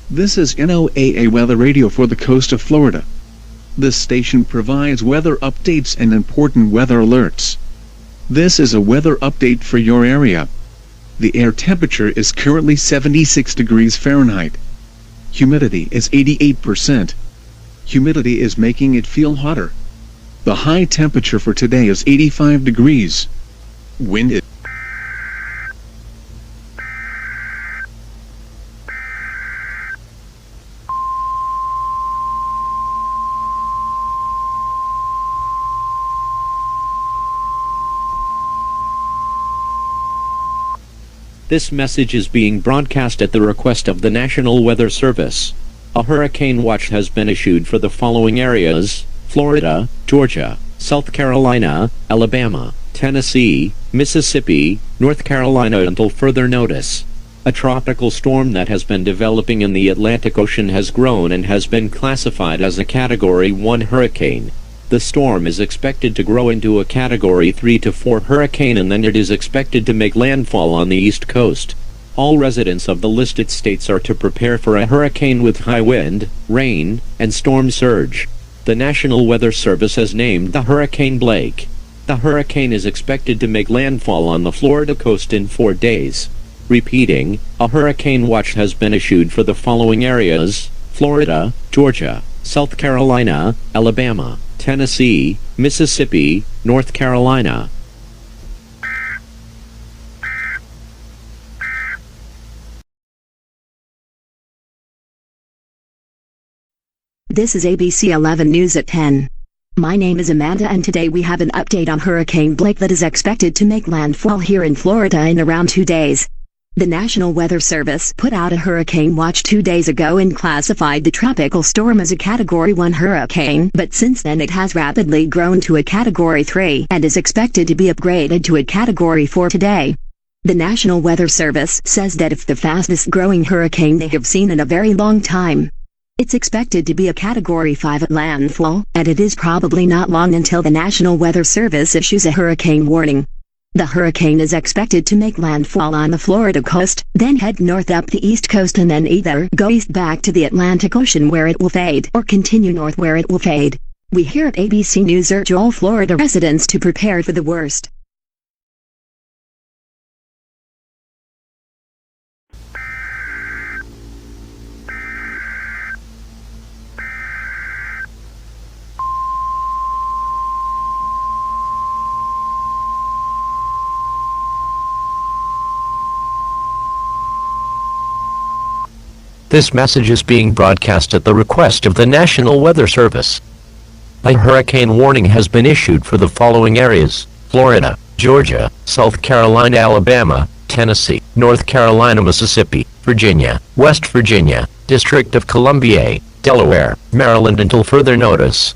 This is NOAA Weather Radio for the coast of Florida. This station provides weather updates and important weather alerts. This is a weather update for your area. The air temperature is currently 76 degrees Fahrenheit. Humidity is 88%. Humidity is making it feel hotter. The high temperature for today is 85 degrees. Wind is This message is being broadcast at the request of the National Weather Service. A hurricane watch has been issued for the following areas: Florida, Georgia, South Carolina, Alabama, Tennessee, Mississippi, North Carolina until further notice. A tropical storm that has been developing in the Atlantic Ocean has grown and has been classified as a Category 1 hurricane. The storm is expected to grow into a Category 3 to 4 hurricane, and then it is expected to make landfall on the East Coast. All residents of the listed states are to prepare for a hurricane with high wind, rain, and storm surge. The National Weather Service has named the Hurricane Blake. The hurricane is expected to make landfall on the Florida coast in 4 days. Repeating, a hurricane watch has been issued for the following areas: Florida, Georgia, South Carolina, Alabama, Tennessee, Mississippi, North Carolina. This is ABC 11 News at 10. My name is Amanda, and today we have an update on Hurricane Blake that is expected to make landfall here in Florida in around 2 days. The National Weather Service put out a hurricane watch 2 days ago and classified the tropical storm as a Category 1 hurricane, but since then it has rapidly grown to a Category 3 and is expected to be upgraded to a Category 4 today. The National Weather Service says that it's the fastest growing hurricane they have seen in a very long time. It's expected to be a Category 5 at landfall, and it is probably not long until the National Weather Service issues a hurricane warning. The hurricane is expected to make landfall on the Florida coast, then head north up the East Coast, and then either go east back to the Atlantic Ocean where it will fade, or continue north where it will fade. We here at ABC News urge all Florida residents to prepare for the worst. This message is being broadcast at the request of the National Weather Service. A hurricane warning has been issued for the following areas: Florida, Georgia, South Carolina, Alabama, Tennessee, North Carolina, Mississippi, Virginia, West Virginia, District of Columbia, Delaware, Maryland until further notice.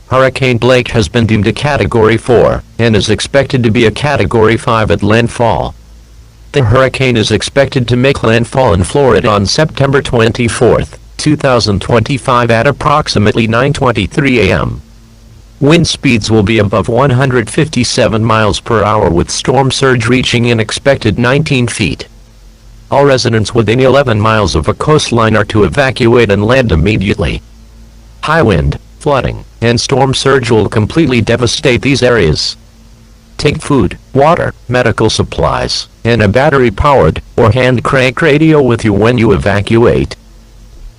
Hurricane Blake has been deemed a Category 4 and is expected to be a Category 5 at landfall. The hurricane is expected to make landfall in Florida on September 24, 2025 at approximately 9:23 a.m. Wind speeds will be above 157 miles per hour with storm surge reaching an expected 19 feet. All residents within 11 miles of a coastline are to evacuate and land immediately. High wind, flooding, and storm surge will completely devastate these areas. Take food, water, medical supplies, and a battery-powered or hand-crank radio with you when you evacuate.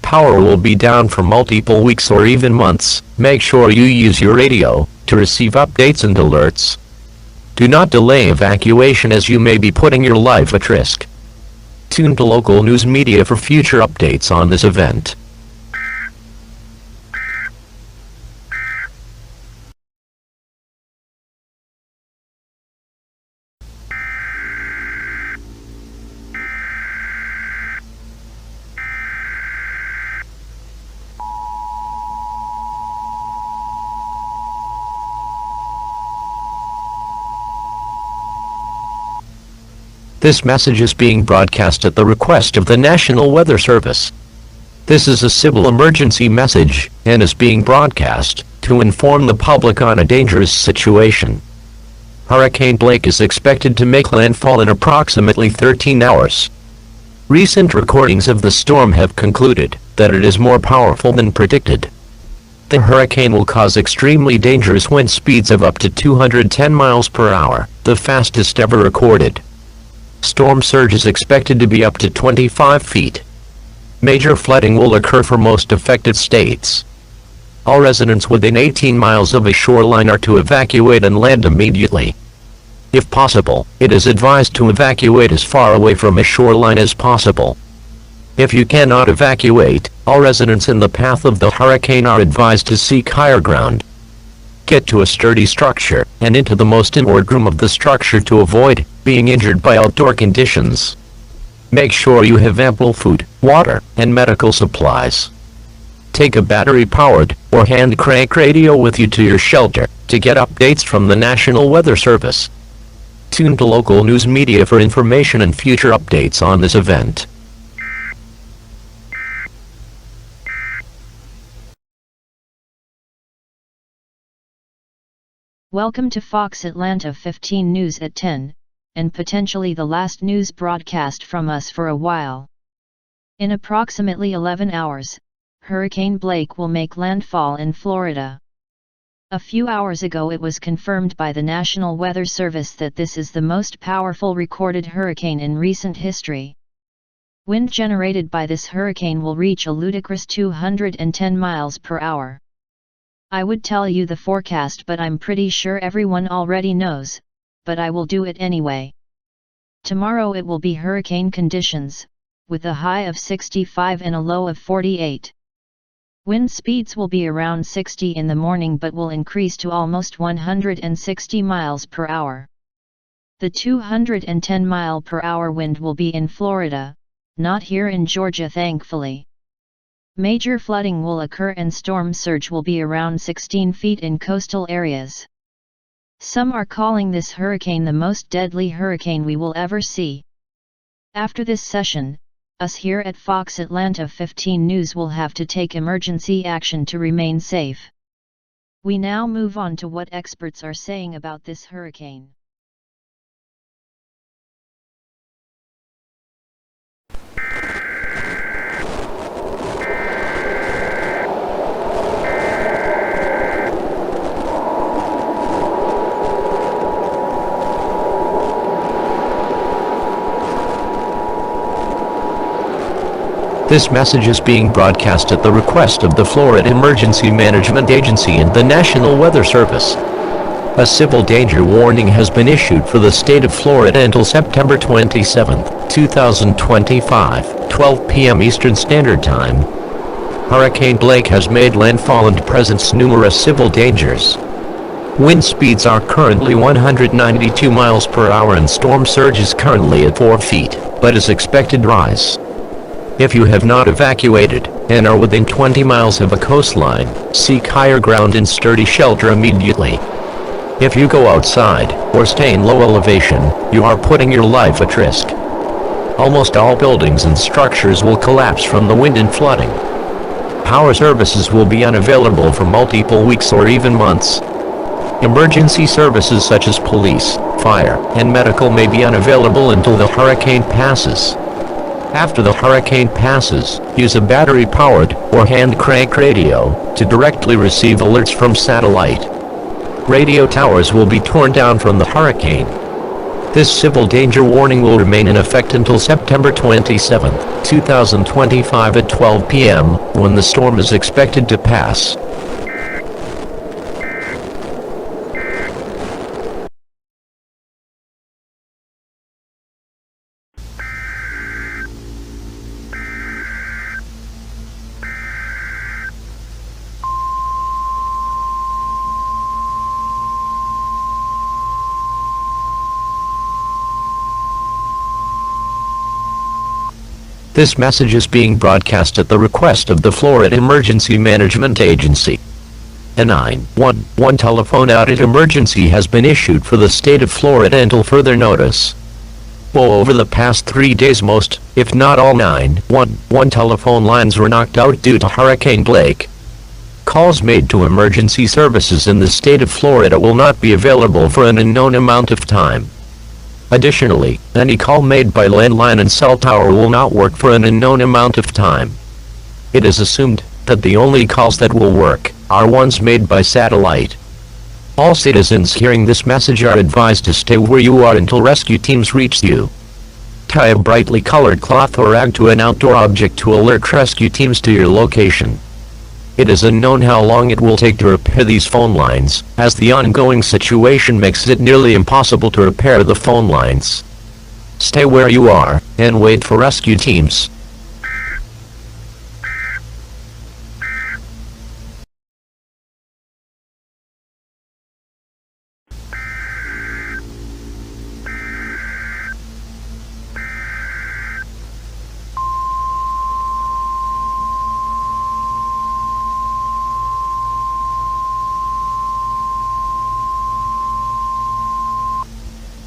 Power will be down for multiple weeks or even months. Make sure you use your radio to receive updates and alerts. Do not delay evacuation, as you may be putting your life at risk. Tune to local news media for future updates on this event. This message is being broadcast at the request of the National Weather Service. This is a civil emergency message and is being broadcast to inform the public on a dangerous situation. Hurricane Blake is expected to make landfall in approximately 13 hours. Recent recordings of the storm have concluded that it is more powerful than predicted. The hurricane will cause extremely dangerous wind speeds of up to 210 miles per hour, the fastest ever recorded. Storm surge is expected to be up to 25 feet. Major flooding will occur for most affected states. All residents within 18 miles of a shoreline are to evacuate and land immediately. If possible, it is advised to evacuate as far away from a shoreline as possible. If you cannot evacuate, all residents in the path of the hurricane are advised to seek higher ground. Get to a sturdy structure, and into the most inward room of the structure to avoid being injured by outdoor conditions. Make sure you have ample food, water, and medical supplies. Take a battery-powered or hand-crank radio with you to your shelter to get updates from the National Weather Service. Tune to local news media for information and future updates on this event. Welcome to Fox Atlanta 15 News at 10, and potentially the last news broadcast from us for a while. In approximately 11 hours, Hurricane Blake will make landfall in Florida. A few hours ago it was confirmed by the National Weather Service that this is the most powerful recorded hurricane in recent history. Wind generated by this hurricane will reach a ludicrous 210 miles per hour. I would tell you the forecast, but I'm pretty sure everyone already knows, but I will do it anyway. Tomorrow it will be hurricane conditions, with a high of 65 and a low of 48. Wind speeds will be around 60 in the morning but will increase to almost 160 miles per hour. The 210 mile per hour wind will be in Florida, not here in Georgia thankfully. Major flooding will occur and storm surge will be around 16 feet in coastal areas. Some are calling this hurricane the most deadly hurricane we will ever see. After this session, us here at Fox Atlanta 15 News will have to take emergency action to remain safe. We now move on to what experts are saying about this hurricane. This message is being broadcast at the request of the Florida Emergency Management Agency and the National Weather Service. A civil danger warning has been issued for the state of Florida until September 27, 2025, 12 p.m. Eastern Standard Time. Hurricane Blake has made landfall and presents numerous civil dangers. Wind speeds are currently 192 miles per hour and storm surge is currently at 4 feet, but is expected to rise. If you have not evacuated, and are within 20 miles of a coastline, seek higher ground and sturdy shelter immediately. If you go outside, or stay in low elevation, you are putting your life at risk. Almost all buildings and structures will collapse from the wind and flooding. Power services will be unavailable for multiple weeks or even months. Emergency services such as police, fire, and medical may be unavailable until the hurricane passes. After the hurricane passes, use a battery-powered or hand-crank radio to directly receive alerts from satellite. Radio towers will be torn down from the hurricane. This civil danger warning will remain in effect until September 27, 2025 at 12 p.m., when the storm is expected to pass. This message is being broadcast at the request of the Florida Emergency Management Agency. A 911 telephone outage emergency has been issued for the state of Florida until further notice. Over the past 3 days most, if not all 911 telephone lines were knocked out due to Hurricane Blake. Calls made to emergency services in the state of Florida will not be available for an unknown amount of time. Additionally, any call made by landline and cell tower will not work for an unknown amount of time. It is assumed that the only calls that will work are ones made by satellite. All citizens hearing this message are advised to stay where you are until rescue teams reach you. Tie a brightly colored cloth or rag to an outdoor object to alert rescue teams to your location. It is unknown how long it will take to repair these phone lines, as the ongoing situation makes it nearly impossible to repair the phone lines. Stay where you are, and wait for rescue teams.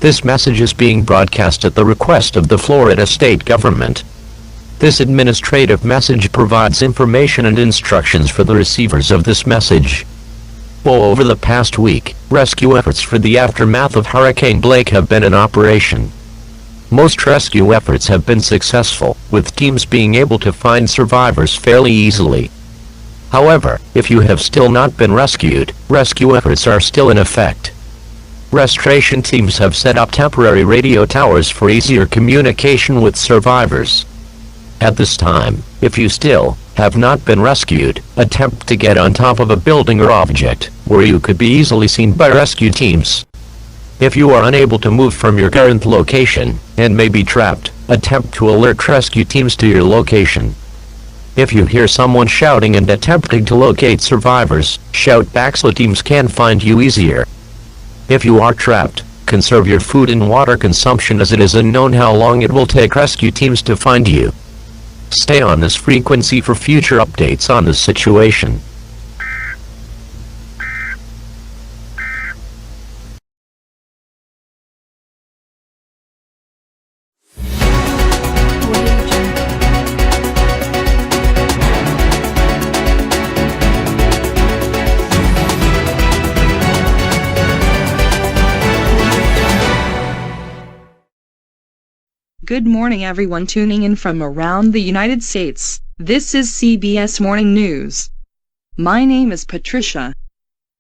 This message is being broadcast at the request of the Florida state government. This administrative message provides information and instructions for the receivers of this message. Over the past week, rescue efforts for the aftermath of Hurricane Blake have been in operation. Most rescue efforts have been successful, with teams being able to find survivors fairly easily. However, if you have still not been rescued, rescue efforts are still in effect. Restoration teams have set up temporary radio towers for easier communication with survivors. At this time, if you still have not been rescued, attempt to get on top of a building or object where you could be easily seen by rescue teams. If you are unable to move from your current location and may be trapped, attempt to alert rescue teams to your location. If you hear someone shouting and attempting to locate survivors, shout back so teams can find you easier. If you are trapped, conserve your food and water consumption, as it is unknown how long it will take rescue teams to find you. Stay on this frequency for future updates on this situation. Good morning everyone tuning in from around the United States. This is CBS Morning News. My name is Patricia.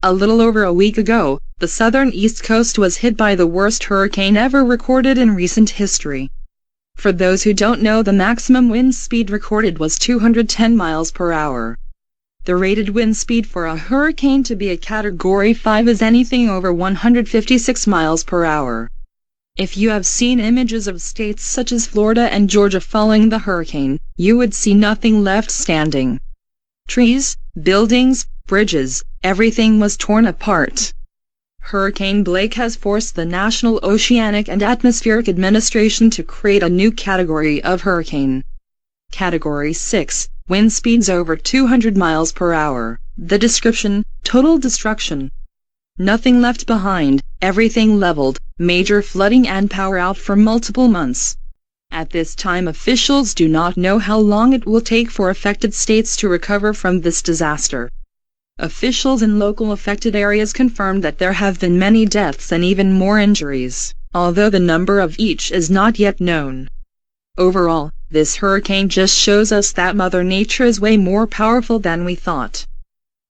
A little over a week ago, the southern East Coast was hit by the worst hurricane ever recorded in recent history. For those who don't know, the maximum wind speed recorded was 210 miles per hour. The rated wind speed for a hurricane to be a Category 5 is anything over 156 miles per hour. If you have seen images of states such as Florida and Georgia following the hurricane, you would see nothing left standing. Trees, buildings, bridges, everything was torn apart. Hurricane Blake has forced the National Oceanic and Atmospheric Administration to create a new category of hurricane. Category 6, wind speeds over 200 miles per hour. The description, total destruction. Nothing left behind, everything leveled, major flooding and power out for multiple months. At this time, officials do not know how long it will take for affected states to recover from this disaster. Officials in local affected areas confirmed that there have been many deaths and even more injuries, although the number of each is not yet known. Overall, this hurricane just shows us that Mother Nature is way more powerful than we thought.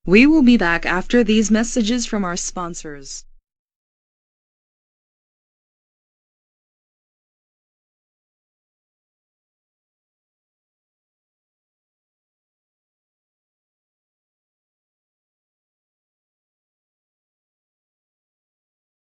We will be back after these messages from our sponsors.